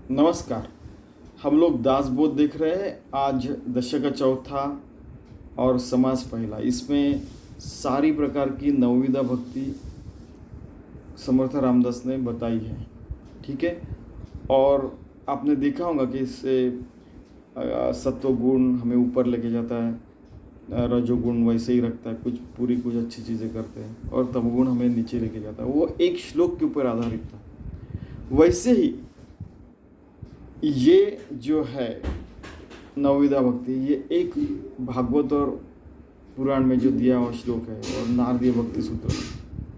नमस्कार। हम लोग दासबोध देख रहे हैं। आज दशक चौथा और समास पहला। इसमें सारी प्रकार की नवविधा भक्ति समर्थ रामदास ने बताई है। ठीक है। और आपने देखा होगा कि इससे सत्व गुण हमें ऊपर लेके जाता है, रजोगुण वैसे ही रखता है, कुछ अच्छी चीज़ें करते हैं, और तमोगुण हमें नीचे लेके जाता है। वो एक श्लोक के ऊपर आधारित था। वैसे ही ये जो है नवविधा भक्ति, ये एक भागवत और पुराण में जो दिया हुआ श्लोक है और नारदीय भक्ति सूत्र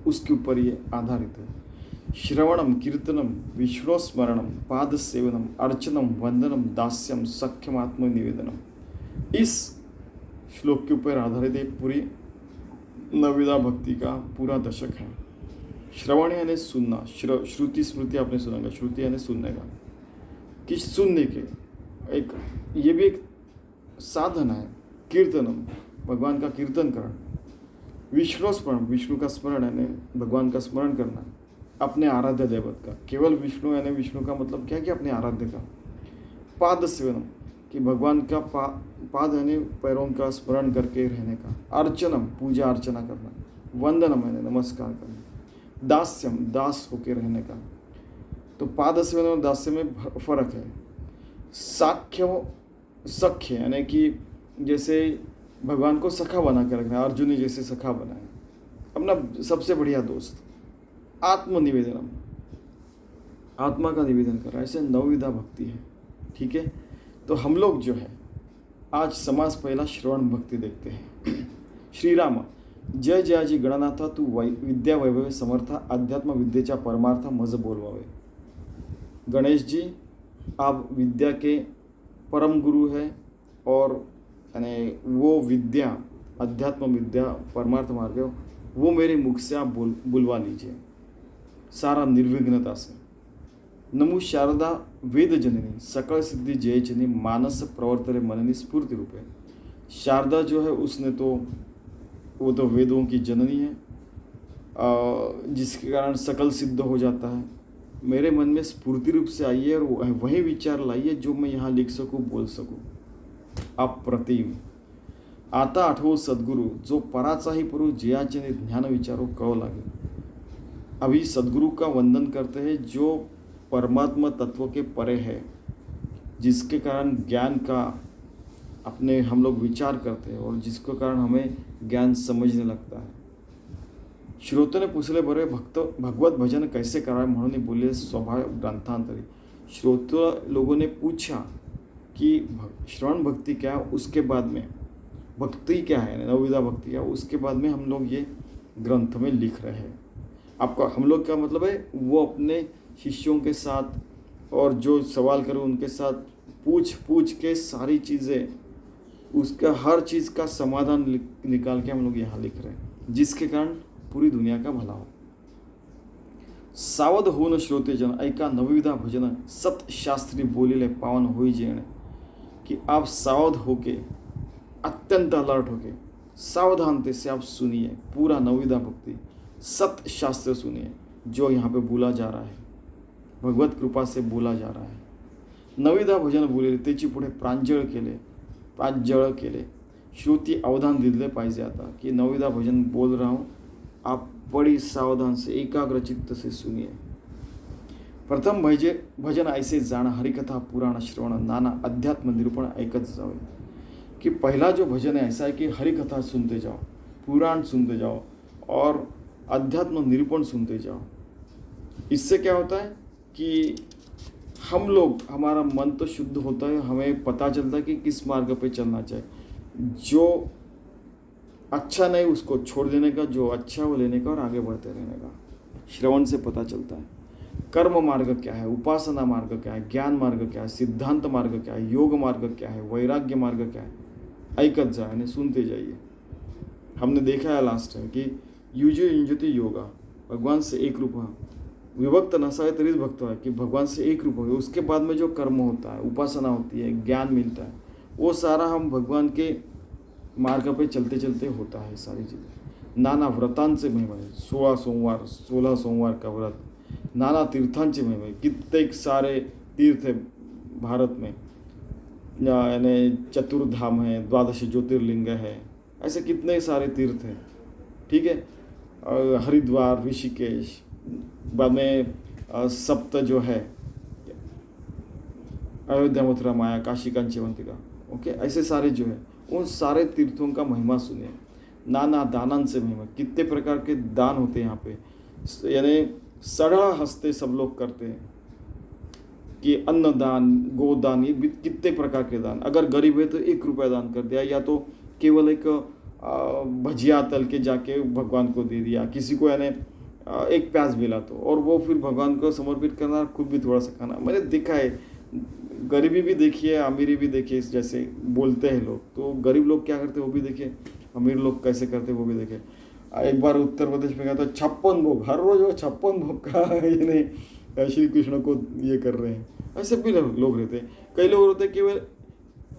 उसके ऊपर ये आधारित है। श्रवणम कीर्तनम विष्णुस्मरणम पाद सेवनम अर्चनम वंदनम दास्यम सख्यम आत्मनिवेदनम, इस श्लोक के ऊपर आधारित एक पूरी नवविधा भक्ति का पूरा दशक है। श्रवण यानी सुनना, श्रुति स्मृति आपने सुना होगा। श्रुति यानी सुनने का, कि सुनने के एक ये भी एक साधन है। कीर्तनम, भगवान का कीर्तन करना। विष्णु स्मरण, विष्णु का स्मरण यानी भगवान का स्मरण करना, अपने आराध्य देवत का। केवल विष्णु यानी विष्णु का मतलब क्या कि अपने आराध्य का। पाद सेवनम, कि भगवान का पाद यानी पैरों का स्मरण करके रहने का। अर्चनम, पूजा अर्चना करना। वंदनम यानी नमस्कार करना। दास्यम, दास होके रहने का। तो पाद सेवन और दास्य में फर्क है। सख्य यानी कि जैसे भगवान को सखा बना कर रखना, अर्जुन ने जैसे सखा बनाया, अपना सबसे बढ़िया दोस्त। आत्मनिवेदनम, आत्मा का निवेदन कर रहा है। ऐसे नवविधा भक्ति है। ठीक है। तो हम लोग जो है आज समास पहला श्रवण भक्ति देखते हैं। श्री राम जय जयाजी गणनाथा तू विद्या वैभव समर्था, अध्यात्म विद्येच्या परमार्था मज बोलवावे। गणेश जी, आप विद्या के परम गुरु हैं और यानी वो विद्या, अध्यात्म विद्या, परमार्थ मार्ग, वो मेरे मुख से आप बुलवा लीजिए सारा निर्विघ्नता से। नमो शारदा वेद जननी सकल सिद्धि जय जनी, मानस प्रवर्तरे मननी स्फूर्ति रूपे। शारदा जो है उसने तो वो तो वेदों की जननी है, जिसके कारण सकल सिद्ध हो जाता है। मेरे मन में स्फूर्ति रूप से आइए और वही विचार लाइए जो मैं यहाँ लिख सकूँ, बोल सकूँ। अप्रतिम आता आठवो सद्गुरु, जो पराचाही पुरु जयाचे ज्ञान विचारो कव लागे। अभी सद्गुरु का वंदन करते हैं जो परमात्मा तत्व के परे है, जिसके कारण ज्ञान का अपने हम लोग विचार करते हैं और जिसके कारण हमें ज्ञान समझने लगता है। श्रोते ने पूछले बरे भगवत भजन कैसे करावे, म्हणून बोले स्वभाव ग्रंथांतरी। श्रोता लोगों ने पूछा कि श्रवण भक्ति क्या है, उसके बाद में भक्ति क्या है, नवविधा भक्ति क्या है, उसके बाद में हम लोग ये ग्रंथ में लिख रहे हैं। आपका हम लोग का मतलब है वो अपने शिष्यों के साथ और जो सवाल करें उनके साथ पूछ के सारी चीज़ें, उसका हर चीज़ का समाधान निकाल के हम लोग यहाँ लिख रहे हैं, जिसके कारण पूरी दुनिया का भला हो। सावध होऊन श्रोते जन ऐका नवविधा भजन, सत शास्त्री बोलिले पावन होई जेण। कि आप सावध होके, अत्यंत अलर्ट होके, सावधानते से आप सुनिए पूरा नवविधा भक्ति, सत शास्त्र सुनिए जो यहाँ पे बोला जा रहा है, भगवत कृपा से बोला जा रहा है। नवविधा भजन बोलिले त्याची पुढे प्रांजळ केले श्रुती अवधान दिले पाहिजे। आता कि नवविधा भजन बोल रहा हूँ, आप बड़ी सावधान से एकाग्र चित्त से सुनिए। प्रथम भजन ऐसे जाना, हरिकथा पुराण श्रवण नाना अध्यात्म निरूपण ऐकत जावे। कि पहला जो भजन है ऐसा है कि हरिकथा सुनते जाओ, पुराण सुनते जाओ और अध्यात्म निरूपण सुनते जाओ। इससे क्या होता है कि हम लोग, हमारा मन तो शुद्ध होता है, हमें पता चलता है कि किस मार्ग पे चलना चाहिए। जो अच्छा नहीं उसको छोड़ देने का, जो अच्छा है वो लेने का और आगे बढ़ते रहने का। श्रवण से पता चलता है कर्म मार्ग क्या है, उपासना मार्ग क्या है, ज्ञान मार्ग क्या है, सिद्धांत मार्ग क्या है, योग मार्ग क्या है, वैराग्य मार्ग क्या है। ऐकत जाए यानी सुनते जाइए। हमने देखा है लास्ट टाइम कि युजो युंजति योगा, भगवान से एक रूप है, विभक्त नसाए तरीज भक्त है, कि भगवान से एक रूप हो। उसके बाद में जो कर्म होता है, उपासना होती है, ज्ञान मिलता है, वो सारा हम भगवान के मार्ग पे चलते चलते होता है। सारी चीज़ें नाना व्रतांचे महिमा है, 16 सोमवार का व्रत, नाना तीर्थांचे महिमा, कित्येक सारे तीर्थ है भारत में, यानी चतुर्धाम है, 12 ज्योतिर्लिंग है, ऐसे कितने सारे तीर्थ हैं। ठीक है, हरिद्वार, ऋषिकेश, बाद में सप्त जो है, अयोध्या, मथुरा, माया, काशी, कांचीवंतिका, ओके, ऐसे सारे जो है उन सारे तीर्थों का महिमा सुनिए। नाना दानन से महिमा, कितने प्रकार के दान होते हैं यहाँ पे, यानी सड़ा हंसते सब लोग करते हैं कि अन्नदान, गोदान, ये कितने प्रकार के दान। अगर गरीब है तो 1 रुपया दान कर दिया, या तो केवल एक भजिया तल के जाके भगवान को दे दिया, किसी को यानी एक प्याज मिला तो, और वो फिर भगवान को समर्पित करना, खुद भी थोड़ा सा खाना। मैंने देखा है, गरीबी भी देखी है, अमीरी भी देखी है। जैसे बोलते हैं लोग, तो गरीब लोग क्या करते हैं वो भी देखे, अमीर लोग कैसे करते हैं वो भी देखे। एक बार उत्तर प्रदेश में गया तो 56 भोग, हर रोज वो 56 भोग का ये नहीं श्री कृष्ण को ये कर रहे हैं। ऐसे भी लोग रहते हैं। कई लोग रहते हैं केवल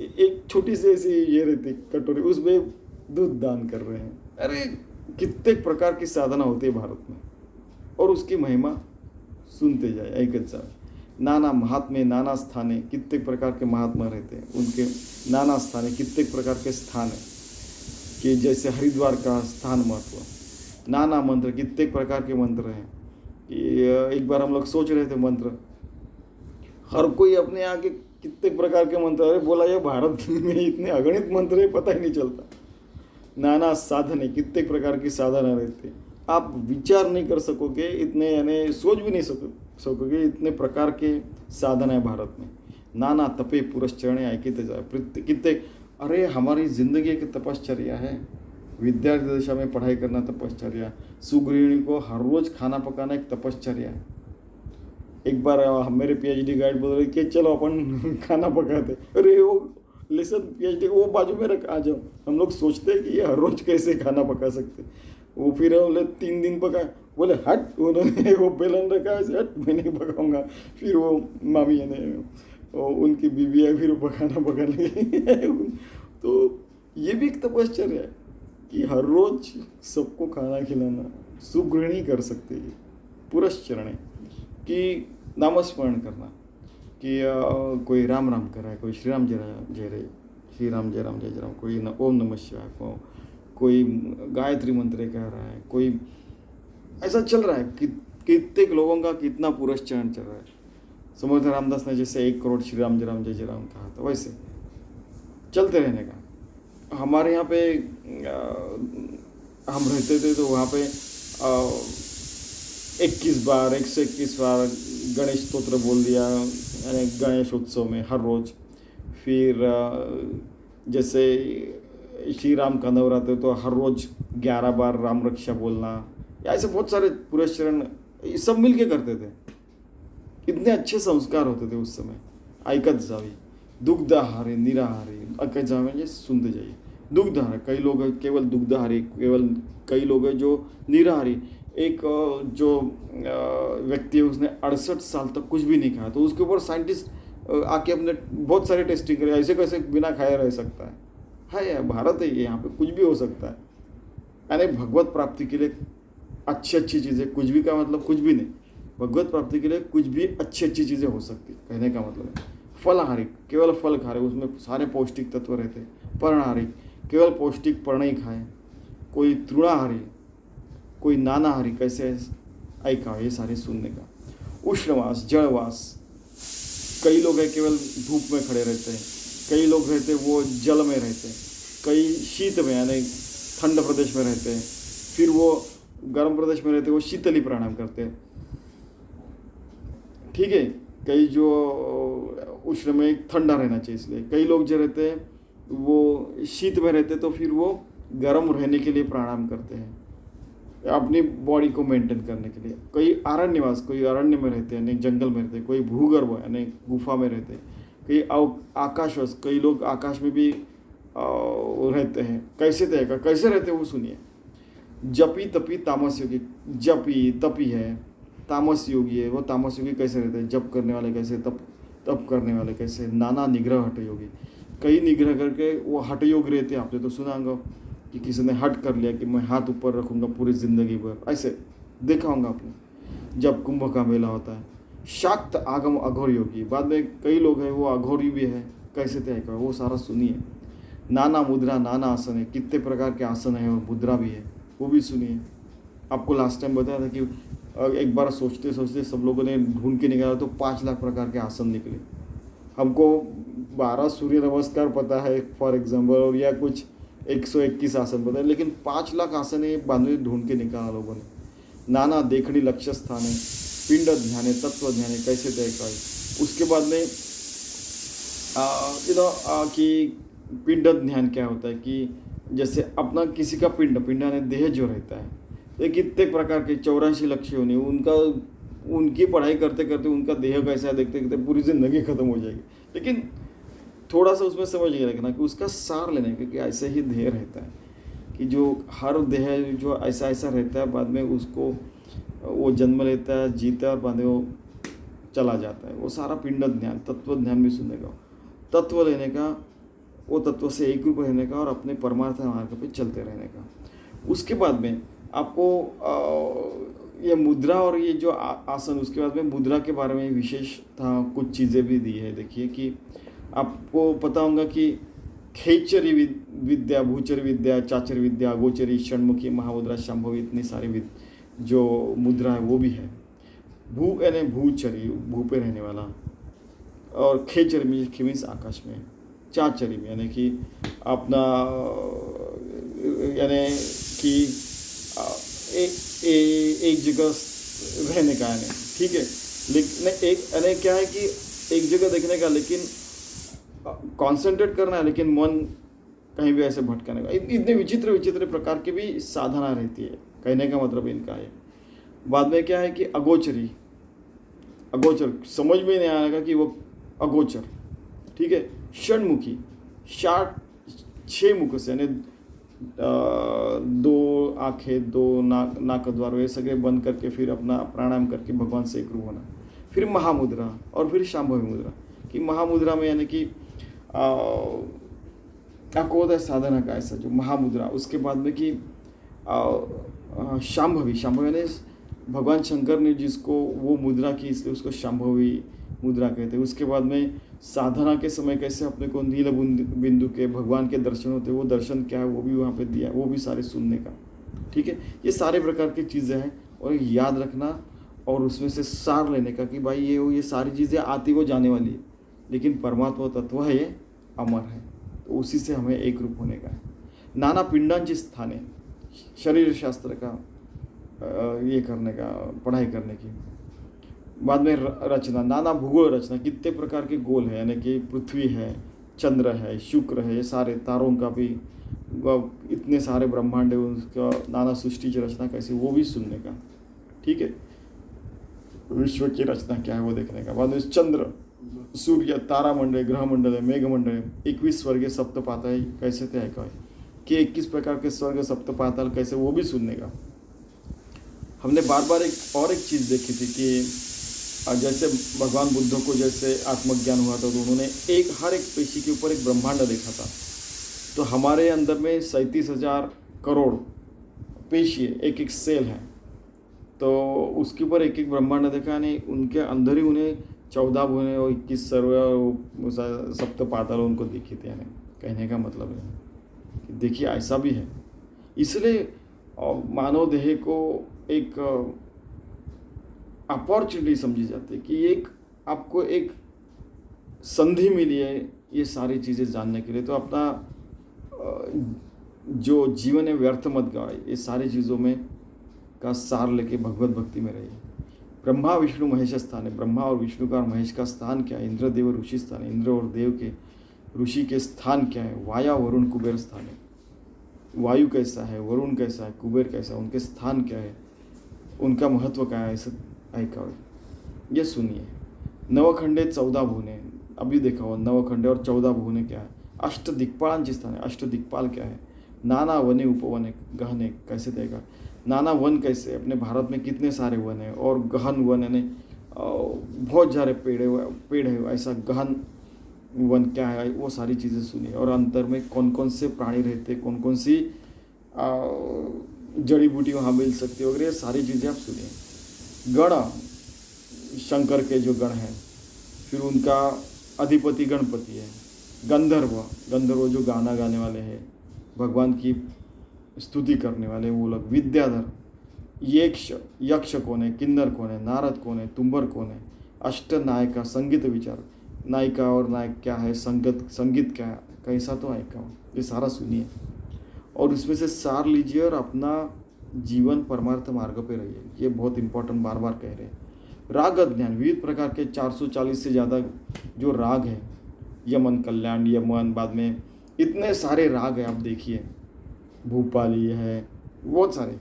एक छोटी सी ऐसी ये रहती कटोरी, उसमें दूध दान कर रहे हैं। अरे कितने प्रकार की साधना होती है भारत में, और उसकी महिमा सुनते जाए, ऐकत जाए। नाना महात्मे नाना स्थाने, कितने प्रकार के महात्मा रहते हैं, उनके नाना स्थाने, कितने प्रकार के स्थान है कि जैसे हरिद्वार का स्थान महत्व, नाना मंत्र, कितने प्रकार के मंत्र हैं कि एक बार हम लोग सोच रहे थे मंत्र, हर कोई अपने यहाँ के कितने प्रकार के मंत्र, अरे बोला ये भारत में इतने अगणित मंत्र है, पता ही नहीं चलता। नाना साधने, कितने प्रकार की साधना रहती है, आप विचार नहीं कर सकोगे इतने, यानी सोच भी नहीं सकोगे इतने प्रकार के साधन है भारत में। नाना तपे पुरश्चरणे ऐकित जाए, कितने, अरे हमारी ज़िंदगी एक तपश्चर्या है। विद्यार्थी दशा में पढ़ाई करना तपश्चर्या, सुगृहिणी को हर रोज़ खाना पकाना एक तपश्चर्या है। एक बार मेरे पीएचडी गाइड बोल रहे कि चलो अपन खाना पकाते, अरे वो लेसन पीएचडी वो बाजू में रख आ जाओ। हम लोग सोचते हैं कि ये हर रोज़ कैसे खाना पका सकते। वो फिर बोले 3 दिन पका, बोले हट, उन्होंने वो बेलन रखा है, हट मैं नहीं पकाऊंगा। फिर वो मामी ने उनकी बीवी है, फिर वो पका लगी। तो ये भी एक तपश्चर्या है कि हर रोज सबको खाना खिलाना। सुगृहिणी कर सकते हैं पुरश्चरणे कि नामस्मरण करना कि कोई राम राम कर रहा है, कोई श्री राम जय रे, श्री राम जय राम जय जय राम, कोई ओम नमः शिवाय, कोई गायत्री मंत्र कह रहा है, कोई ऐसा चल रहा है कि कितने लोगों का कितना पुरस्चरण चल रहा है। समर्थ रामदास ने जैसे 1 करोड़ श्री राम जय जय राम कहा था, वैसे चलते रहने का। हमारे यहाँ पे हम रहते थे तो वहाँ पे 21 बार 121 बार गणेश स्तोत्र बोल दिया, यानी गणेश उत्सव में हर रोज़। फिर जैसे श्री राम का नवरात्र तो हर रोज़ 11 बार राम रक्षा बोलना, या ऐसे बहुत सारे पुरस्चरण सब मिल के करते थे। इतने अच्छे संस्कार होते थे उस समय। ऐकत जावी, दुग्धाहारी निराहारी, ऐकत जावे म्हणजे सुनते जाइए। दुग्धाहारी, कई लोग हैं केवल दुग्धाहारी, कई लोग हैं जो निराहारी। एक जो व्यक्ति है उसने 68 साल तक कुछ भी नहीं खाया, तो उसके ऊपर साइंटिस्ट आके अपने बहुत सारे टेस्टिंग करे, ऐसे कैसे बिना खाए रह सकता है यार, भारत है ये, यहाँ पे कुछ भी हो सकता है। यानी भगवत प्राप्ति के लिए अच्छी चीज़ें, कुछ भी का मतलब कुछ भी नहीं, भगवत प्राप्ति के लिए कुछ भी अच्छी चीज़ें हो सकती, कहने का मतलब है। फलाहारी, केवल फल खा रहे, उसमें सारे पौष्टिक तत्व रहते। पर्णहारी, केवल पौष्टिक पर्ण ही खाए। कोई तृणाहारी, कोई नानाहारी, कैसे ऐका, ये सारे सुनने का। उष्णवास, जलवास, कई लोग हैं केवल धूप में खड़े रहते हैं, कई लोग रहते वो जल में रहते हैं, कई शीत में यानी ठंड प्रदेश में रहते हैं, फिर वो गर्म प्रदेश में रहते वो शीतली प्राणायाम करते हैं। ठीक है, कई जो उष्ण में ठंडा रहना चाहिए इसलिए, कई लोग जो रहते हैं वो शीत में रहते तो फिर वो गर्म रहने के लिए प्राणायाम करते हैं, अपनी बॉडी को मेंटेन करने के लिए। कई अरण्यवास, कोई अरण्य में रहते हैं, यानी जंगल में रहते हैं, कोई भूगर्भ यानी गुफा में रहते हैं, कई आकाशवास, कई लोग आकाश में भी रहते हैं। कैसे रहते हैं वो सुनिए। जपी तपी तामस योगी, जपी तपी है, तामस योगी है, वो तामस योगी कैसे रहते हैं, जप करने वाले कैसे, तप करने वाले कैसे। नाना निग्रह हठ योगी, कई निग्रह करके वो हठ योग रहते हैं। आपने तो सुना होगा कि किसी ने हट कर लिया कि मैं हाथ ऊपर रखूंगा पूरी ज़िंदगी भर, ऐसे देखा होगा आपने। जब कुंभ का मेला होता है, शाक्त आगम अघोर योगी, बाद में कई लोग हैं वो अघोरी भी है, कैसे तय करो वो सारा सुनिए। नाना मुद्रा नाना आसन है, कितने प्रकार के आसन है और मुद्रा भी है, वो भी सुनिए। आपको लास्ट टाइम बताया था कि एक बार सोचते सोचते सब लोगों ने ढूंढ के निकाला तो 5 लाख प्रकार के आसन निकले। हमको 12 सूर्य नमस्कार पता है फॉर एग्जाम्पल, और या कुछ 121 आसन पता है, लेकिन 5 लाख आसन है बाद में ढूंढ के निकाला लोगों ने। नाना देखनी लक्ष्य स्थान है, पिंड ध्यान है, तत्व ध्यान है, कैसे तय करें। उसके बाद में कि पिंड ध्यान क्या होता है कि जैसे अपना किसी का पिंड यानी देह जो रहता है, तो कितने प्रकार के 84 लक्ष्य होने, उनकी पढ़ाई करते करते उनका देह कैसा है देखते देखते पूरी जिंदगी खत्म हो जाएगी। लेकिन थोड़ा सा उसमें समझ के रखना कि उसका सार लेने का, कि ऐसे ही देह रहता है कि जो हर देह जो ऐसा ऐसा रहता है, बाद में उसको वो जन्म लेता है, जीता है और बाद में वो चला जाता है। वो सारा पिंड ध्यान, तत्व ध्यान भी सुनने का, तत्व लेने का, वो तत्व से एक रूप रहने का और अपने परमार्थ मार्ग पे चलते रहने का। उसके बाद में आपको ये मुद्रा और ये जो आसन, उसके बाद में मुद्रा के बारे में विशेष था कुछ चीज़ें भी दी है। देखिए कि आपको पता होगा कि खेचरी विद्या, भूचर विद्या, चाचर विद्या, अगोचरी, षण्मुखी, महामुद्रा, शांभवी, इतनी सारी जो मुद्रा है वो भी है। भू यानी भूचरी, भू पे रहने वाला, और खेचरी मीन्स आकाश में, चाचरी में यानी कि अपना यानी कि एक जगह रहने का यानी, ठीक है। लेकिन एक यानी क्या है कि एक जगह देखने का, लेकिन कंसंट्रेट करना है, लेकिन मन कहीं भी ऐसे भटकाने का। इतने विचित्र विचित्र प्रकार की भी साधना रहती है, कहने का मतलब इनका है। बाद में क्या है कि अगोचरी, अगोचर समझ में नहीं आएगा कि वो अगोचर, ठीक है। षण्मुखी, 6 मुख से यानी 2 आँखें, 2 नाक द्वार, ये सगळे बंद करके फिर अपना प्राणायाम करके भगवान से एक रूप होना। फिर महामुद्रा और फिर शांभवी मुद्रा, कि महामुद्रा में यानी कि आपको होता है साधना का ऐसा जो महामुद्रा। उसके बाद में कि शांभवी, यानी भगवान शंकर ने जिसको वो मुद्रा की, इसलिए उसको शांभवी मुद्रा कहते हैं। उसके बाद में साधना के समय कैसे अपने को नील बिंदु के भगवान के दर्शन होते हैं, वो दर्शन क्या है वो भी वहाँ पे दिया, वो भी सारे सुनने का, ठीक है। ये सारे प्रकार की चीज़ें हैं और याद रखना और उसमें से सार लेने का कि भाई ये सारी चीज़ें आती वो जाने वाली है, लेकिन परमात्मा तत्व है, ये अमर है, तो उसी से हमें एक रूप होने का है। नाना पिंडांची स्थाने, शरीर शास्त्र का ये करने का, पढ़ाई करने की। बाद में रचना, नाना भूगोल रचना, कितने प्रकार के गोल है, यानी कि पृथ्वी है, चंद्र है, शुक्र है, ये सारे तारों का भी, इतने सारे ब्रह्मांड है, उसका नाना सृष्टि की रचना कैसी, वो भी सुनने का, ठीक है। विश्व की रचना क्या है वो देखने का। बाद में चंद्र, सूर्य, तारामंडल, ग्रहमंडल है, मेघमंडल है, 21 स्वर्ग सप्तपाताल कैसे तय का है कि 21 प्रकार के स्वर्ग सप्तपाताल कैसे, वो भी सुनने का। हमने बार बार एक चीज़ देखी थी कि जैसे भगवान बुद्ध को जैसे आत्मज्ञान हुआ था तो उन्होंने हर एक पेशी के ऊपर एक ब्रह्मांड देखा था। तो हमारे अंदर में 37,000 करोड़ पेशी है, एक सेल है, तो उसके ऊपर एक ब्रह्मांड देखा। नहीं, उनके अंदर ही उन्हें 14 भुवनें और 21 सर्व सप्तपाताल उनको दिखी थे। यानी कहने का मतलब है कि देखिए ऐसा भी है। इसलिए मानव देह को एक अपॉर्चुनिटी समझी जाती है कि एक आपको एक संधि मिली है ये सारी चीज़ें जानने के लिए। तो अपना जो जीवन है व्यर्थ मत गवाए, ये सारी चीज़ों में का सार लेके भगवत भक्ति में रहिए। ब्रह्मा विष्णु महेश स्थान है, ब्रह्मा और विष्णु का और महेश का स्थान क्या है? इंद्र देव और ऋषि स्थान है, इंद्र और देव के ऋषि के स्थान क्या है? वाया वरुण कुबेर स्थान है। वायु कैसा है, वरुण कैसा है, कुबेर कैसा है, उनके स्थान क्या है, उनका महत्व क्या है, ऐसा ऐकावे, ये सुनिए। नवखंडे 14 भुवने, अभी देखा हो नवखंडे और 14 भुवने क्या है। अष्ट दिक्पालांची स्थान है, अष्ट दिक्पाल क्या है। नाना वने उपवने गहने कैसे देगा, नाना वन कैसे, अपने भारत में कितने सारे वन हैं और गहन वन यानी बहुत सारे पेड़ है, ऐसा गहन वन क्या है, वो सारी चीज़ें सुनिए। और अंतर में कौन कौन से प्राणी रहते, कौन कौन सी जड़ी बूटी वहाँ मिल सकती है वगैरह, सारी चीज़ें आप सुनिए। गण शंकर के जो गण हैं, फिर उनका अधिपति गणपति है, गंधर्व जो गाना गाने वाले हैं, भगवान की स्तुति करने वाले वो लोग, विद्याधर, यक्ष कौन है, किन्नर कौन है, नारद कौन है, तुम्बर कौन है, अष्ट नायिका, संगीत विचार, नायिका और नायक क्या है, संगीत क्या है, कैसा तो आएगा, ये सारा सुनिए और उसमें से सार लीजिए और अपना जीवन परमार्थ मार्ग पे रहिए। ये बहुत इंपॉर्टेंट, बार बार कह रहे हैं। राग अज्ञान, विविध प्रकार के 440 से ज़्यादा जो राग है, यमन, कल्याण, यमन, बाद में इतने सारे राग हैं, आप देखिए, भूपाली है, बहुत सारे।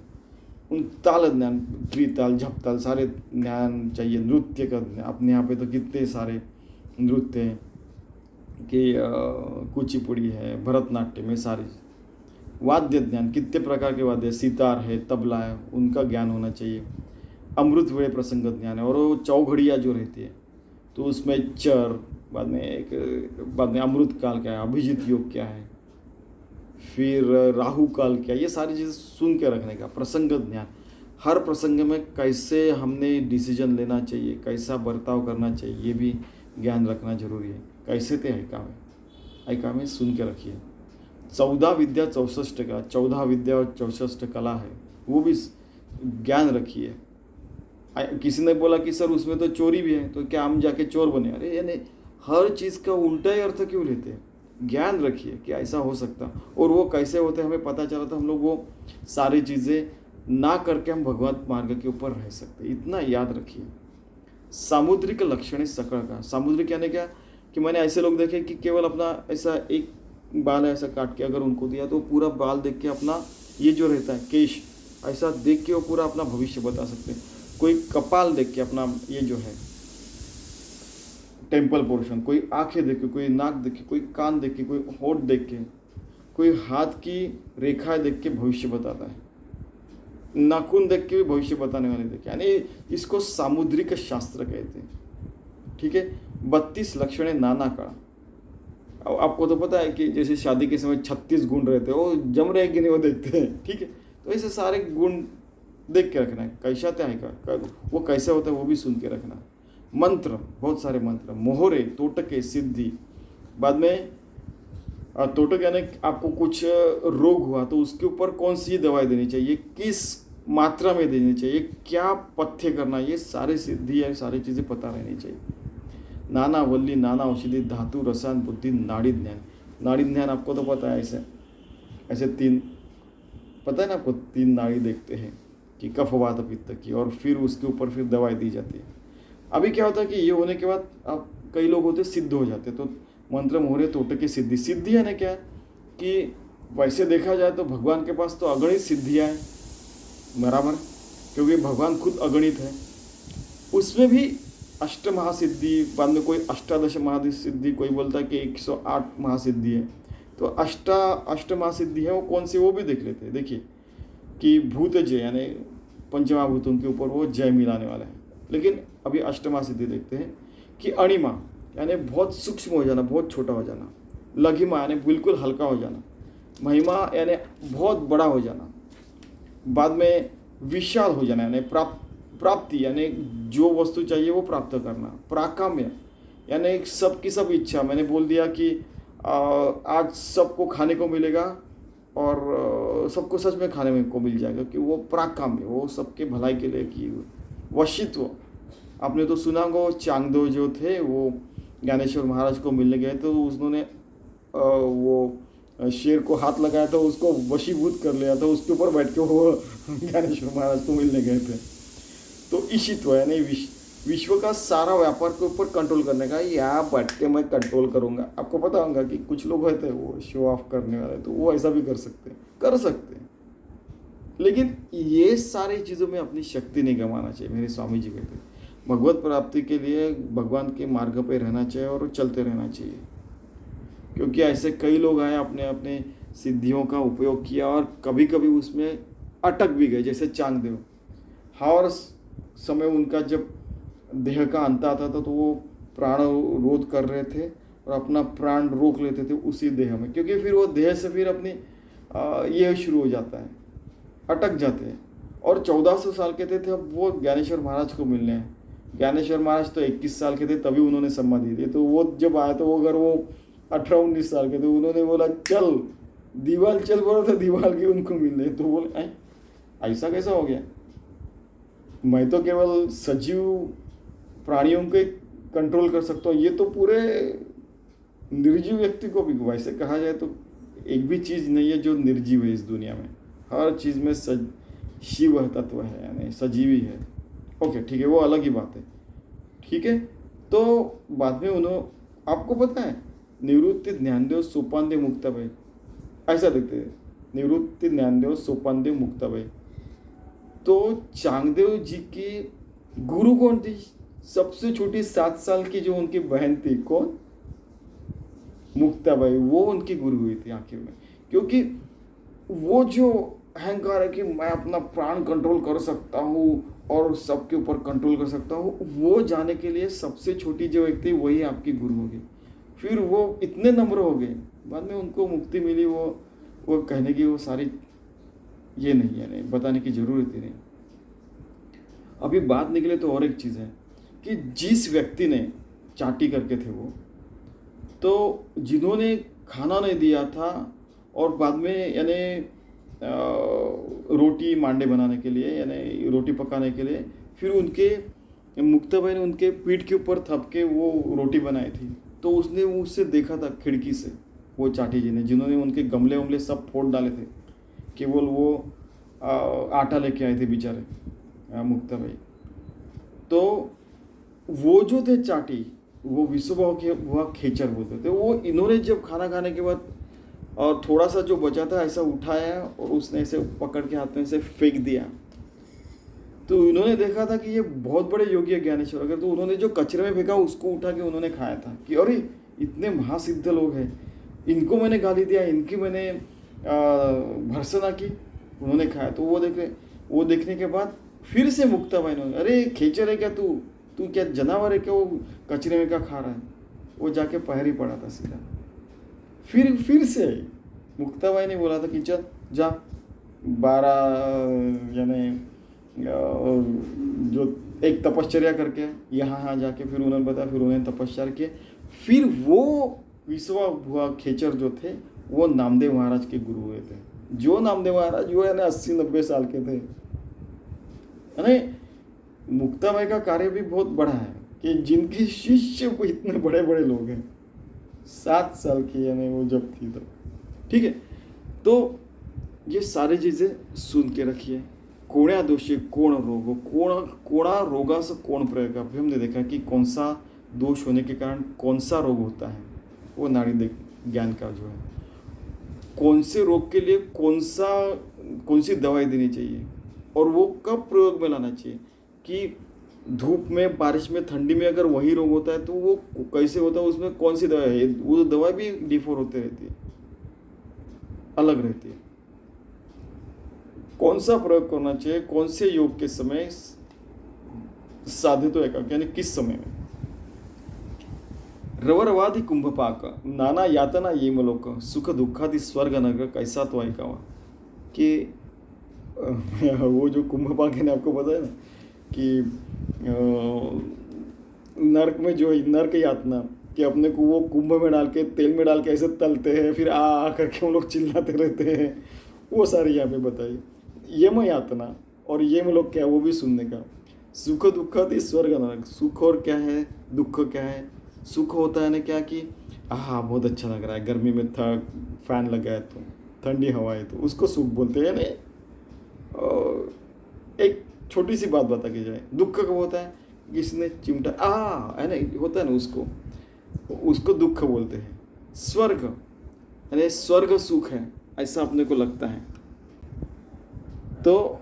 उन ताल ज्ञान, त्रिताल, झपताल, सारे ज्ञान चाहिए। नृत्य का अपने यहाँ पे तो कितने सारे नृत्य हैं कि कुचिपुड़ी है, भरतनाट्यम है, सारे। वाद्य ज्ञान, कितने प्रकार के वाद्य, सितार है, तबला है, उनका ज्ञान होना चाहिए। अमृत वेले प्रसंग ज्ञान है, और वो चौघड़िया जो रहती है तो उसमें चर, बाद में अमृत काल क्या है, अभिजित योग क्या है, फिर राहु काल क्या, ये सारी चीज़ें सुन के रखने का। प्रसंग ज्ञान, हर प्रसंग में कैसे हमने डिसीजन लेना चाहिए, कैसा बर्ताव करना चाहिए, ये भी ज्ञान रखना जरूरी है। कैसे थे ऐका में सुन के रखिए। 14 विद्या 64 का, 14 विद्या और 64 कला है, वो भी ज्ञान रखिए। किसी ने बोला कि सर उसमें तो चोरी भी है, तो क्या हम जाके चोर बने? अरे यानी हर चीज़ का उल्टा ही अर्थ क्यों लेते हैं? ज्ञान रखिए कि ऐसा हो सकता, और वो कैसे होते हमें पता चला, तो हम लोग वो सारी चीज़ें ना करके हम भगवत मार्ग के ऊपर रह सकते, इतना याद रखिए। सामुद्रिक लक्षण सकल का, सामुद्रिक यानी क्या कि मैंने ऐसे लोग देखे कि केवल अपना ऐसा एक बाल ऐसा काट के अगर उनको दिया तो पूरा बाल देख के अपना ये जो रहता है केश ऐसा देख के वो पूरा अपना भविष्य बता सकते हैं। कोई कपाल देख के अपना ये जो है टेम्पल पोर्शन, कोई आंखें देख के, कोई नाक देख के, कोई कान देख के, कोई होठ देख के, कोई हाथ की रेखाएं देख के भविष्य बताता है, नाखून देख के भी भविष्य बताने वाले देख के, यानी इसको सामुद्रिक शास्त्र कहते हैं। ठीक है। 32 लक्षण है नाना का। अब आपको तो पता है कि जैसे शादी के समय 36 गुण रहते हैं, वो जम रहे कि नहीं वो देखते हैं। ठीक है। तो ऐसे सारे गुण देख के रखना है, कैसा क्या है, वो कैसे होता है वो भी सुन के रखना। मंत्र, बहुत सारे मंत्र, मोहरे, तोटके, सिद्धि। बाद में तोटक यानी आपको कुछ रोग हुआ तो उसके ऊपर कौन सी दवाई देनी चाहिए, किस मात्रा में देनी चाहिए, क्या पथ्य करना, ये सारे सिद्धि है, सारी चीज़ें पता रहनी चाहिए। नाना वल्ली, नाना औषधि, धातु, रसायन, बुद्धि, नाड़ी ज्ञान। नाड़ी ज्ञान आपको तो पता है, ऐसे ऐसे 3 पता है ना आपको, 3 नाड़ी देखते हैं कि कफ, वात, पित्त की, और फिर उसके ऊपर फिर दवाई दी जाती है। अभी क्या होता है कि ये होने के बाद आप कई लोग होते सिद्ध हो जाते, तो मंत्र मोहरे तोटके सिद्धि। सिद्धि है ना क्या कि वैसे देखा जाए तो भगवान के पास तो अगणित सिद्धियाँ हैं, बराबर, क्योंकि भगवान खुद अगणित है। उसमें भी अष्ट महासिद्धि, बाद में कोई 18 महासिद्धि, कोई बोलता है कि 108 महासिद्धि है। तो अष्ट महासिद्धि है वो कौन सी, वो भी देख लेते हैं। देखिए कि भूत जय यानी पंचमहाभूतों के ऊपर वो जय मिलाने वाला है। लेकिन अभी अष्ट महासिद्धि देखते हैं कि अणिमा यानी बहुत सूक्ष्म हो जाना, बहुत छोटा हो जाना। लघिमा यानी बिल्कुल हल्का हो जाना। महिमा यानी बहुत बड़ा हो जाना। बाद में विशाल हो जाना यानी प्राप्ति यानी जो वस्तु चाहिए वो प्राप्त करना। प्राकाम्य यानी सबकी सब इच्छा, मैंने बोल दिया कि आज सबको खाने को मिलेगा और सबको सच में खाने को मिल जाएगा, कि वो प्राकाम्य, वो सबके भलाई के लिए की। वशित्व, आपने तो सुना होगा, चांगदो जो थे वो ज्ञानेश्वर महाराज को मिलने गए तो उन्होंने वो शेर को हाथ लगाया था, उसको वशीभूत कर लिया था, उसके ऊपर बैठ के वो ज्ञानेश्वर महाराज को मिलने गए थे। तो ईशित्व यानी विश्व का सारा व्यापार के ऊपर कंट्रोल करने का, यहाँ बैठ के मैं कंट्रोल करूँगा। आपको पता होगा कि कुछ लोग होते हैं वो शो ऑफ करने वाले, तो वो ऐसा भी कर सकते हैं। लेकिन ये सारी चीज़ों में अपनी शक्ति नहीं गंवाना चाहिए। मेरे स्वामी जी कहते हैं भगवत प्राप्ति के लिए भगवान के मार्ग पे रहना चाहिए और चलते रहना चाहिए, क्योंकि ऐसे कई लोग आए अपने अपने सिद्धियों का उपयोग किया और कभी कभी उसमें अटक भी गए, जैसे चांगदेव। हर समय उनका जब देह का अंत आता था तो वो प्राण रोध कर रहे थे और अपना प्राण रोक लेते थे उसी देह में, क्योंकि फिर वो देह से फिर अपनी ये शुरू हो जाता है, अटक जाते हैं। और 1400 साल के थे अब वो ज्ञानेश्वर महाराज को मिलने हैं, ज्ञानेश्वर महाराज तो 21 साल के थे तभी उन्होंने समाधि दी, तो वो जब आया तो वो अगर वो 18-19 साल के थे, उन्होंने बोला चल दीवाल चल, बोला था दीवाल की उनको मिलने, तो बोले ऐसा कैसा हो गया, मैं तो केवल सजीव प्राणियों के कंट्रोल कर सकता हूँ, ये तो पूरे निर्जीव व्यक्ति को भी, वैसे कहा जाए तो एक भी चीज़ नहीं है जो निर्जीव है इस दुनिया में, हर चीज़ में शिव तत्व है, यानी सजीवी है। ओके ठीक है, वो अलग ही बात है। ठीक है, तो बाद में उन्होंने, आपको पता है निवृत्ति ज्ञानदेव सोपानदेव मुक्ताबाई, ऐसा देखते हैं, निवृत्ति ज्ञानदेव सोपानदेव मुक्ताबाई। तो चांगदेव जी की गुरु कौन थी? सबसे छोटी 7 साल की जो उनकी बहन थी, कौन? मुक्ताबाई, वो उनकी गुरु हुई थी आखिर में। क्योंकि वो जो अहंकार है कि मैं अपना प्राण कंट्रोल कर सकता हूँ और सबके ऊपर कंट्रोल कर सकता हूँ, वो जाने के लिए सबसे छोटी जो व्यक्ति वही आपकी गुरु होगी। फिर वो इतने नम्र हो गए, बाद में उनको मुक्ति मिली, वो कहने की वो सारी ये नहीं है, नहीं बताने की ज़रूरत ही नहीं। अभी बात निकले तो और एक चीज़ है कि जिस व्यक्ति ने चाटी करके थे वो, तो जिन्होंने खाना नहीं दिया था और बाद में यानी रोटी मांडे बनाने के लिए, यानी रोटी पकाने के लिए, फिर उनके मुक्ताबाई ने उनके पीठ के ऊपर थप के वो रोटी बनाई थी, तो उसने उससे देखा था खिड़की से, वो चाटी जी ने, जिन्होंने उनके गमले वमले सब फोड़ डाले थे, केवल वो आटा लेके आए थे बेचारे मुक्ताबाई। तो वो जो थे चाटी, वो विश्वभाव के वह खेचर बोलते थे। वो इन्होंने जब खाना खाने के बाद और थोड़ा सा जो बचा था ऐसा उठाया और उसने ऐसे पकड़ के हाथ में से फेंक दिया, तो इन्होंने देखा था कि ये बहुत बड़े योगी है ज्ञानेश्वर, अगर तो उन्होंने जो कचरे में फेंका उसको उठा के उन्होंने खाया था कि अरे इतने महासिद्ध लोग हैं, इनको मैंने गाली दिया, इनकी मैंने भर्त्सना की, उन्होंने खाया। तो वो देखने के बाद फिर से मुक्ताबाई ने, अरे खेचर है क्या तू क्या जानवर है क्या, वो कचरे में क्या खा रहा है, वो जाके पैर ही पड़ा था सीधा। फिर से मुक्ताबाई ने बोला था कि चल जा 12 यानी जो एक तपश्चर्या करके यहाँ जाके, फिर उन्होंने बताया, फिर उन्होंने तपस्या किए, फिर वो विश्वा खेचर जो थे वो नामदेव महाराज के गुरु हुए थे। जो नामदेव महाराज वो यानी 80-90 साल के थे। यानी मुक्ताबाई का कार्य भी बहुत बड़ा है कि जिनके शिष्य को इतने बड़े बड़े लोग हैं, 7 साल की यानी वो जब थी तब। ठीक है, तो ये सारी चीज़ें सुन के रखिए। कोण्या दोषी कोण रोगो, कोणा रोगा से कोण प्रयोग, अभी हमने देखा कि कौन सा दोष होने के कारण कौन सा रोग होता है, वो नाड़ी ज्ञान का जो है, कौन से रोग के लिए कौन सी दवाई देनी चाहिए और वो कब प्रयोग में लाना चाहिए, कि धूप में, बारिश में, ठंडी में अगर वही रोग होता है तो वो कैसे होता है, उसमें कौन सी दवाई है, वो दवाई भी डिफर होती रहती है, अलग रहती है। कौन सा प्रयोग करना चाहिए, कौन से योग के समय साधित होगा, यानी किस समय में। रवरवादी कुंभपाक नाना यातना ये मलोक सुख दुखादि स्वर्ग नरक कैसा तो ऐकावा, कि वो जो कुंभपाक है ना, आपको पता है ना कि नरक में जो है नरक यातना, कि अपने को वो कुंभ में डाल के, तेल में डाल के ऐसे तलते हैं, फिर आ करके वो लोग चिल्लाते रहते हैं, वो सारी यहाँ पे बताइए। यम यातना और यम लोग क्या है वो भी सुनने का। सुख दुखादि स्वर्ग नरक, सुख और क्या है, दुख क्या है। सुख होता है ना क्या कि हाँ बहुत अच्छा लग रहा है, गर्मी में था फैन लगा है तो ठंडी हवा है, तो उसको सुख बोलते हैं। नहीं, एक छोटी सी बात बता के जाए, दुख कब होता है, किसने चिमटा है ना, होता है ना, उसको दुख बोलते हैं। स्वर्ग यानी स्वर्ग सुख है, ऐसा अपने को लगता है। तो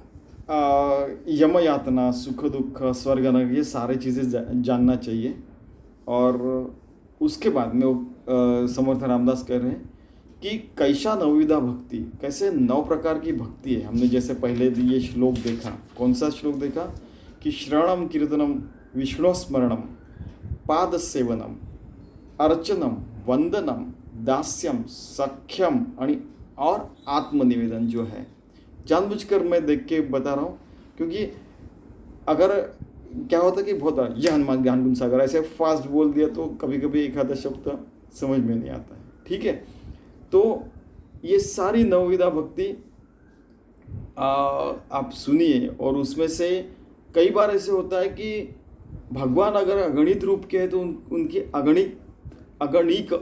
यम यातना, सुख दुख, स्वर्ग नरक, ये सारी चीज़ें जानना चाहिए। और उसके बाद में वो समर्थ रामदास कह रहे हैं कि कैसा नवविधा भक्ति, कैसे 9 प्रकार की भक्ति है। हमने जैसे पहले ये श्लोक देखा, कौन सा श्लोक देखा कि श्रवणम कीर्तनम विष्णु स्मरणम पाद सेवनम अर्चनम वंदनम दास्यम सख्यम और आत्मनिवेदन जो है, जानबूझकर मैं देख के बता रहा हूँ, क्योंकि अगर क्या होता है कि बहुत बार यह हनुमान ज्ञान गुण सागर ऐसे फास्ट बोल दिया तो कभी कभी एक आधा शब्द समझ में नहीं आता है। ठीक है, तो ये सारी नवविधा भक्ति आप सुनिए, और उसमें से कई बार ऐसे होता है कि भगवान अगर अगणित रूप के हैं तो उनकी अगणिक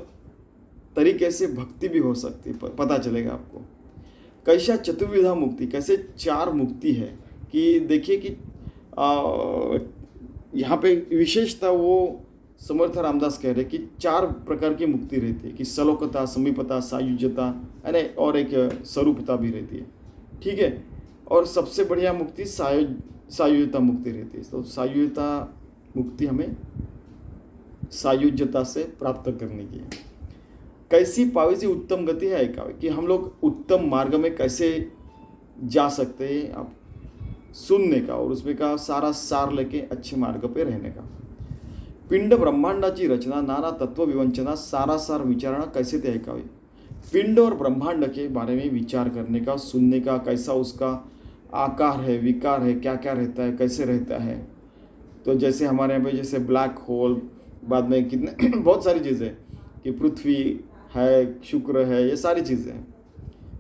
तरीके से भक्ति भी हो सकती है, पता चलेगा आपको। कैसा चतुर्विधा मुक्ति, कैसे 4 मुक्ति है कि देखिए कि यहाँ पे विशेषता वो समर्थ रामदास कह रहे कि 4 प्रकार की मुक्ति रहती है कि सलोकता, समीपता, सायुज्यता और एक स्वरूपता भी रहती है। ठीक है, और सबसे बढ़िया मुक्ति सायुज्यता मुक्ति रहती है। तो सायुज्यता मुक्ति हमें सायुज्यता से प्राप्त करने की है। कैसी पावी सी उत्तम गति है एकावी, कि हम लोग उत्तम मार्ग में कैसे जा सकते हैं, आप सुनने का और उसमें का सारा सार लेके अच्छे मार्ग पे रहने का। पिंड ब्रह्मांडाची रचना, नाना तत्व विवंचना, सारा सार विचारणा कैसे ते ऐकावे। पिंड और ब्रह्मांड के बारे में विचार करने का, सुनने का, कैसा उसका आकार है, विकार है, क्या क्या रहता है, कैसे रहता है। तो जैसे हमारे यहाँ पे जैसे ब्लैक होल, बाद में कितने बहुत सारी चीज़ें कि पृथ्वी है, शुक्र है, ये सारी चीज़ें हैं।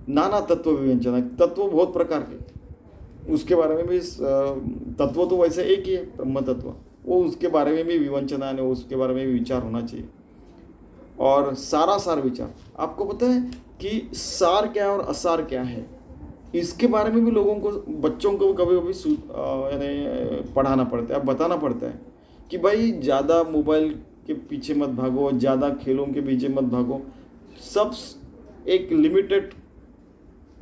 नाना तत्व विवंचना, तत्व बहुत प्रकार के, उसके बारे में भी तत्व तो वैसे एक ही है ब्रह्म तत्व, वो उसके बारे में भी विवंचना है, उसके बारे में भी विचार होना चाहिए। और सारा सार विचार, आपको पता है कि सार क्या है और असार क्या है, इसके बारे में भी लोगों को, बच्चों को कभी कभी यानी पढ़ाना पड़ता है, बताना पड़ता है कि भाई ज़्यादा मोबाइल के पीछे मत भागो, ज़्यादा खेलों के पीछे मत भागो, सब एक लिमिटेड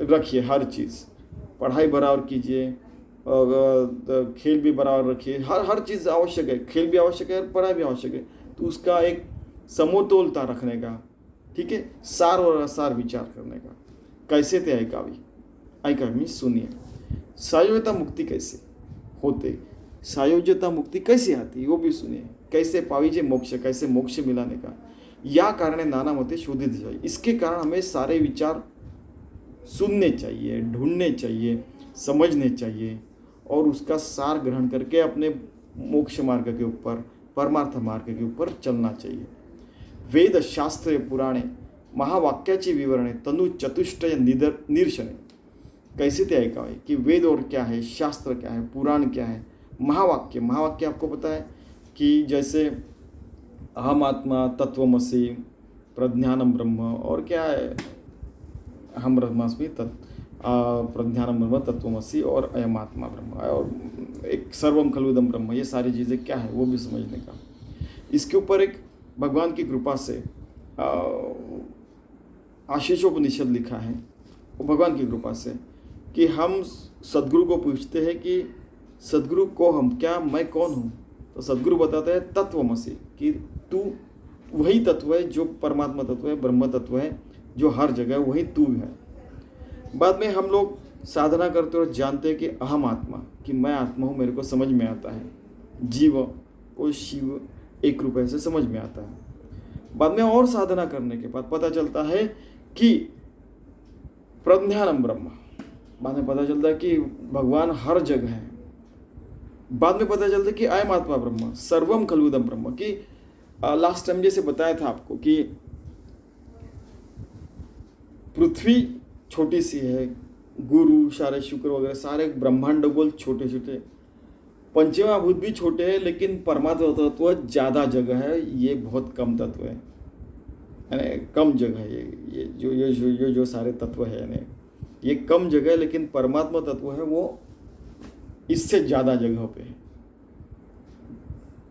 रखिए। हर चीज़, पढ़ाई बराबर कीजिए, खेल भी बराबर रखिए, हर चीज़ आवश्यक है, खेल भी आवश्यक है, पढ़ाई भी आवश्यक है, तो उसका एक समतोलता रखने का। ठीक है, सार और असार विचार करने का। कैसे थे ऐकावी सुनिए। सायोज्यता मुक्ति कैसे होते, सायोज्यता मुक्ति कैसे आती वो भी सुनिए। कैसे पाविजे मोक्ष, कैसे मोक्ष मिलाने का, या कारण नाना मते शोधित जाए। इसके कारण हमें सारे विचार सुनने चाहिए, ढूंढने चाहिए, समझने चाहिए, और उसका सार ग्रहण करके अपने मोक्ष मार्ग के ऊपर, परमार्थ मार्ग के ऊपर चलना चाहिए। वेद शास्त्र पुराणे महावाक्याची विवरणे तनु चतुष्टय निदर्शने कैसे ते ऐकावे, कि वेद और क्या है, शास्त्र क्या है, पुराण क्या है, महावाक्य। महावाक्य आपको पता है कि जैसे अहम आत्मा, तत्वमसि, प्रज्ञानम ब्रह्म, और क्या है अहम ब्रह्मास्मि प्रज्ञानम ब्रह्म, तत्वमसि, और अयम आत्मा ब्रह्म, और एक सर्वम खलुदम ब्रह्म। ये सारी चीज़ें क्या है वो भी समझने का। इसके ऊपर एक भगवान की कृपा से आशीषोपनिषद लिखा है, वो भगवान की कृपा से, कि हम सदगुरु को पूछते हैं कि सदगुरु को हम क्या, मैं कौन हूँ। तो सदगुरु बताते हैं तत्वमसि, कि तू वही तत्व है जो परमात्मा तत्व है, ब्रह्म तत्व है, जो हर जगह वही तू है। बाद में हम लोग साधना करते और जानते हैं कि अहम आत्मा, कि मैं आत्मा हूँ, मेरे को समझ में आता है। जीव और शिव एक रुपये से समझ में आता है। बाद में और साधना करने के बाद पता चलता है कि प्रज्ञानम ब्रह्म, बाद में पता चलता है कि भगवान हर जगह है। बाद में पता चलता है कि अयम आत्मा ब्रह्म, सर्वम खलुदम ब्रह्म, कि लास्ट टाइम जैसे बताया था आपको कि पृथ्वी छोटी सी है, गुरु, सारे शुक्र वगैरह सारे ब्रह्मांड गोल छोटे छोटे, पंचमा भूत भी छोटे हैं, लेकिन परमात्मा तत्व ज़्यादा जगह है, ये बहुत कम तत्व है, यानी कम जगह है। ये जो सारे तत्व है, यानी ये कम जगह है, लेकिन परमात्मा तत्व है वो इससे ज़्यादा जगह पे है।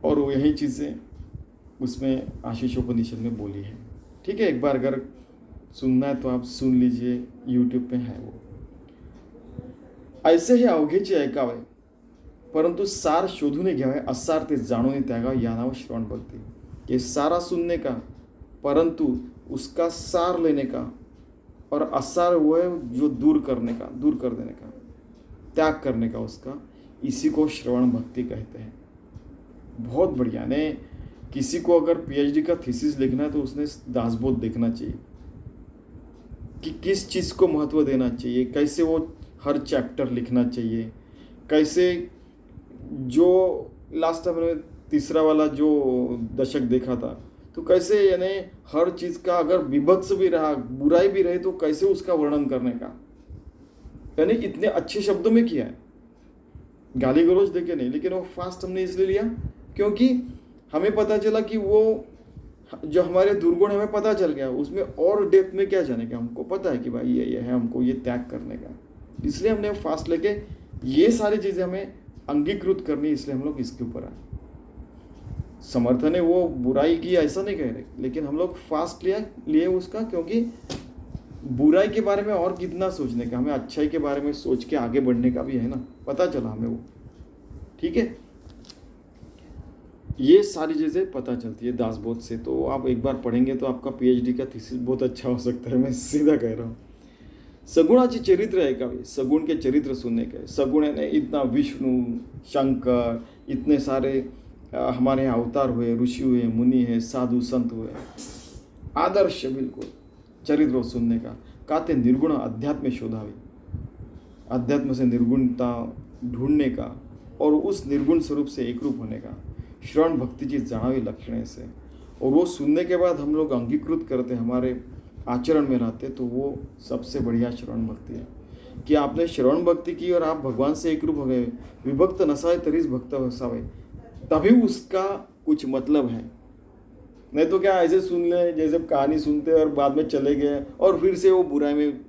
और वो यही चीज़ें उसमें आशीषोपनिषद में बोली है। ठीक है, एक बार अगर सुनना है तो आप सुन लीजिए, यूट्यूब पे है वो। ऐसे ही अवघेचे ऐकावे परंतु सार शोधून घ्यावे, असार ते जाणून त्यागावे, या नाव श्रवण भक्ति। ये सारा सुनने का, परंतु उसका सार लेने का, और असार वो है जो दूर करने का, दूर कर देने का, त्याग करने का उसका, इसी को श्रवण भक्ति कहते हैं। बहुत बढ़िया। ने किसी को अगर पीएचडी का थीसिस लिखना है तो उसने दासबोध देखना चाहिए कि किस चीज़ को महत्व देना चाहिए, कैसे वो हर चैप्टर लिखना चाहिए, कैसे जो लास्ट टाइम मैंने तीसरा वाला जो दशक देखा था, तो कैसे यानी हर चीज़ का अगर विभत्स भी रहा, बुराई भी रहे, तो कैसे उसका वर्णन करने का, यानी इतने अच्छे शब्दों में किया है, गाली गलौज देके नहीं। लेकिन वो फास्ट हमने इसलिए लिया क्योंकि हमें पता चला कि वो जो हमारे दुर्गुण हमें पता चल गया, उसमें और डेप्थ में क्या जाने का हमको पता है कि भाई ये है, हमको ये त्याग करने का, इसलिए हमने फास्ट लेके ये सारी चीज़ें हमें अंगीकृत करनी, इसलिए हम लोग इसके ऊपर आए। समर्थन है वो बुराई की ऐसा नहीं कह रहे, लेकिन हम लोग फास्ट लिए उसका, क्योंकि बुराई के बारे में और कितना सोचने का, हमें अच्छाई के बारे में सोच के आगे बढ़ने का भी है ना, पता चला हमें वो। ठीक है, ये सारी चीज़ें पता चलती है दासबोध से। तो आप एक बार पढ़ेंगे तो आपका पीएचडी का थीसिस बहुत अच्छा हो सकता है, मैं सीधा कह रहा हूँ। सगुणाचे चरित्र आहे का, सगुण के चरित्र सुनने का। सगुण है इतना विष्णु शंकर इतने सारे हमारे यहाँ अवतार हुए, ऋषि हुए, मुनि है, साधु संत हुए, आदर्श बिल्कुल चरित्र सुनने का। कहते निर्गुण अध्यात्म शोधावे, अध्यात्म से निर्गुणता ढूंढने का और उस निर्गुण स्वरूप से एकरूप होने का। श्रवण भक्ति की जानावी लक्षण से, और वो सुनने के बाद हम लोग अंगीकृत करते, हमारे आचरण में रहते, तो वो सबसे बढ़िया श्रवण भक्ति है। कि आपने श्रवण भक्ति की और आप भगवान से एकरूप हो गए, विभक्त नसाए तरीस भक्त हसावे, तभी उसका कुछ मतलब है। नहीं तो क्या ऐसे सुन ले जैसे कहानी सुनते और बाद में चले गए और फिर से वो बुराई में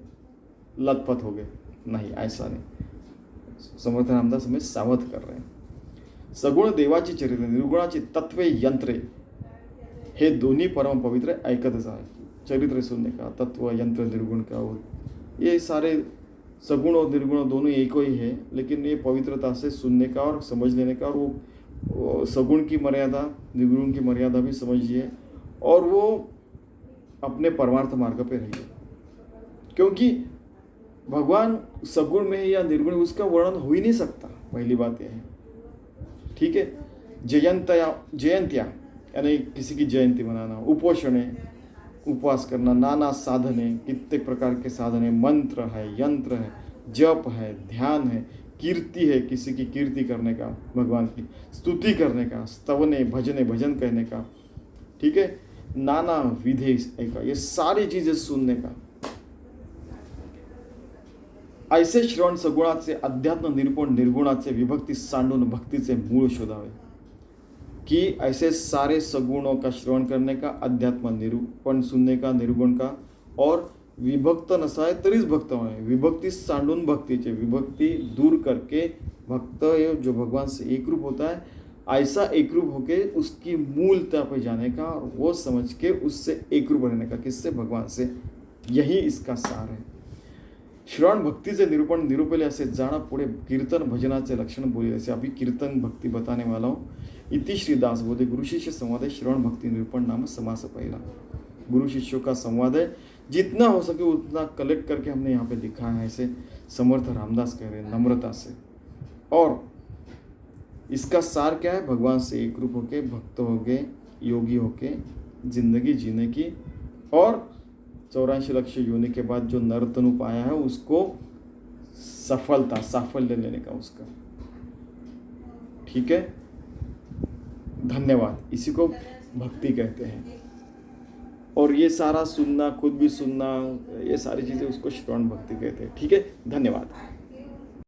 लथपथ हो गए, नहीं ऐसा नहीं। समर्थ रामदास हमें सावध कर रहे हैं। सगुण देवाची चरित्र, निर्गुणाची तत्वे यंत्रे, हे दोन्ही परम पवित्र ऐकतच आहे। चरित्र सुनने का, तत्व यंत्र निर्गुण का, ये सारे सगुण और निर्गुण दोनों एक ही है, लेकिन ये पवित्रता से सुनने का और समझ लेने का, और वो सगुण की मर्यादा निर्गुण की मर्यादा भी समझिए, और वो अपने परमार्थ मार्ग पे रहिए। क्योंकि भगवान सगुण में या निर्गुण उसका वर्णन हो ही नहीं सकता, पहली बात यह है। ठीक है, जयंतिया यानी किसी की जयंती मनाना, उपोषण है उपवास करना, नाना साधन है, कितने प्रकार के साधन है, मंत्र है, यंत्र है, जप है, ध्यान है, कीर्ति है, किसी की कीर्ति करने का, भगवान की स्तुति करने का, स्तवने भजने भजन कहने का। ठीक है, नाना विधे का, ये सारी चीजें सुनने का। ऐसे श्रवण सगुणाचे अध्यात्म निरूपण निर्गुणाचे विभक्ति सांडून भक्तीचे मूळ शोधावे। कि ऐसे सारे सगुणों का श्रवण करने का, अध्यात्म निरूपण सुनने का, निर्गुण का, और विभक्त नसाए तरीच भक्त होणे, विभक्ति सांडून भक्तीचे, विभक्ति दूर करके भक्त जो भगवान से एकरूप होता है, ऐसा एकरूप होके उसकी मूलता पे जाने का, और वो समझ के उससे एकरूप रहने का, किससे, भगवान से। यही इसका सार है। श्रवण भक्तीचे निरूपण निरूपले असे जाना, पुढे कीर्तन भजनाचे लक्षण बोले, ऐसे अभी कीर्तन भक्ति बताने वाला हूँ। इति श्री दासबोधे गुरु शिष्य संवाद है, श्रवण भक्ति निरूपण नाम समास पहला। गुरु शिष्यों का संवाद है, जितना हो सके उतना कलेक्ट करके हमने यहाँ पे लिखा है, ऐसे समर्थ रामदास कह रहे हैं, नम्रता से। और इसका सार क्या है, भगवान से एकरूप होके, भक्त होके, योगी होके जिंदगी जीने की, और 84 लक्ष योनि के बाद जो नर्तनु पाया है उसको साफल्य लेने का उसका। ठीक है, धन्यवाद। इसी को भक्ति कहते हैं। और ये सारा सुनना, खुद भी सुनना, ये सारी चीज़ें उसको श्रवण भक्ति कहते हैं। ठीक है, धन्यवाद।